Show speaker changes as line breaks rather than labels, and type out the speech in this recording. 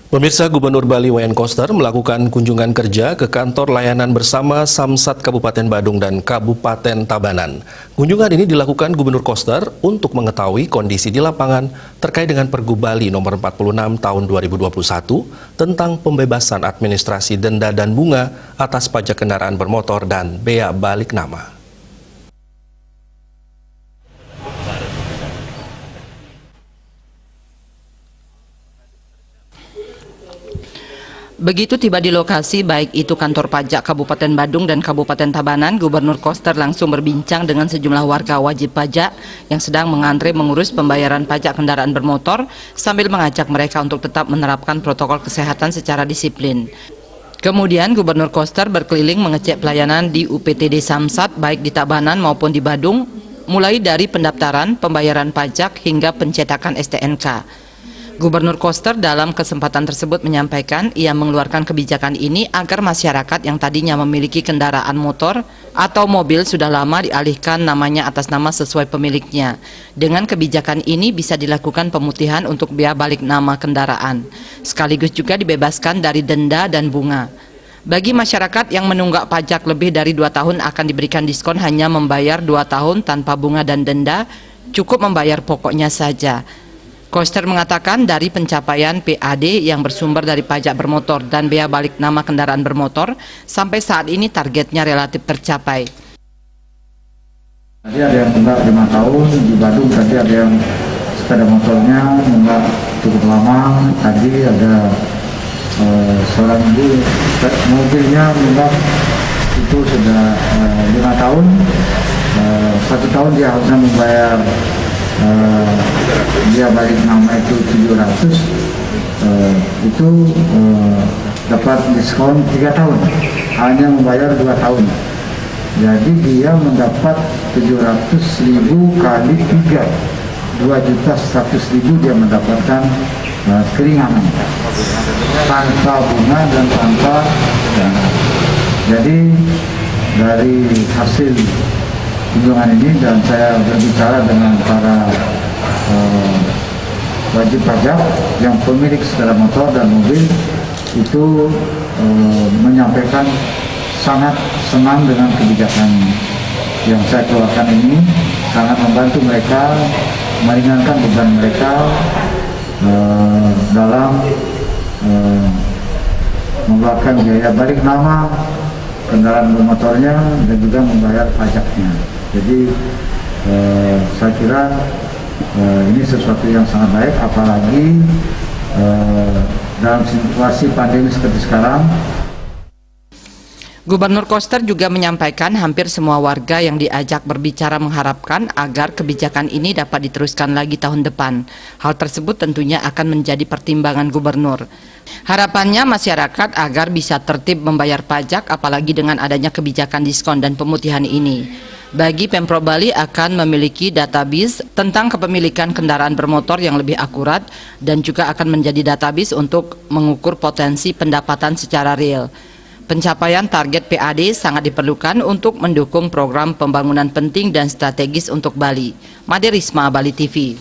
Pemirsa, Gubernur Bali Wayan Koster melakukan kunjungan kerja ke kantor layanan bersama Samsat Kabupaten Badung dan Kabupaten Tabanan. Kunjungan ini dilakukan Gubernur Koster untuk mengetahui kondisi di lapangan terkait dengan Pergub Bali nomor 46 tahun 2021 tentang pembebasan administrasi denda dan bunga atas pajak kendaraan bermotor dan bea balik nama.
Begitu tiba di lokasi, baik itu kantor pajak Kabupaten Badung dan Kabupaten Tabanan, Gubernur Koster langsung berbincang dengan sejumlah warga wajib pajak yang sedang mengantre mengurus pembayaran pajak kendaraan bermotor sambil mengajak mereka untuk tetap menerapkan protokol kesehatan secara disiplin. Kemudian Gubernur Koster berkeliling mengecek pelayanan di UPTD Samsat baik di Tabanan maupun di Badung, mulai dari pendaftaran, pembayaran pajak hingga pencetakan STNK. Gubernur Koster dalam kesempatan tersebut menyampaikan ia mengeluarkan kebijakan ini agar masyarakat yang tadinya memiliki kendaraan motor atau mobil sudah lama dialihkan namanya atas nama sesuai pemiliknya. Dengan kebijakan ini bisa dilakukan pemutihan untuk bea balik nama kendaraan, sekaligus juga dibebaskan dari denda dan bunga. Bagi masyarakat yang menunggak pajak lebih dari 2 tahun akan diberikan diskon hanya membayar 2 tahun tanpa bunga dan denda, cukup membayar pokoknya saja. Koster mengatakan dari pencapaian PAD yang bersumber dari pajak bermotor dan bea balik nama kendaraan bermotor, sampai saat ini targetnya relatif tercapai.
Tadi ada yang tunggak 5 tahun, di Badung tadi ada yang sepeda motornya tunggak cukup lama, tadi ada seorang ibu mobilnya tunggak itu sudah 5 tahun, 1 tahun dia harusnya membayar dia balik nama itu 700, itu dapat diskon 3 tahun, hanya membayar 2 tahun. Jadi dia mendapat 700.000 kali 3, 2.100.000 dia mendapatkan keringanan tanpa bunga dan tanpa dana. Jadi dari hasil kunjungan ini dan saya berbicara dengan para wajib pajak yang pemilik sepeda motor dan mobil itu menyampaikan sangat senang dengan kebijakan yang saya keluarkan ini, sangat membantu mereka, meringankan beban mereka dalam mengeluarkan biaya balik nama kendaraan bermotornya dan juga membayar pajaknya. Jadi saya kira ini sesuatu yang sangat baik, apalagi dalam situasi pandemi seperti sekarang.
Gubernur Koster juga menyampaikan hampir semua warga yang diajak berbicara mengharapkan agar kebijakan ini dapat diteruskan lagi tahun depan. Hal tersebut tentunya akan menjadi pertimbangan gubernur. Harapannya masyarakat agar bisa tertib membayar pajak, apalagi dengan adanya kebijakan diskon dan pemutihan ini. Bagi Pemprov Bali akan memiliki database tentang kepemilikan kendaraan bermotor yang lebih akurat dan juga akan menjadi database untuk mengukur potensi pendapatan secara real. Pencapaian target PAD sangat diperlukan untuk mendukung program pembangunan penting dan strategis untuk Bali. Made Risma, Bali TV.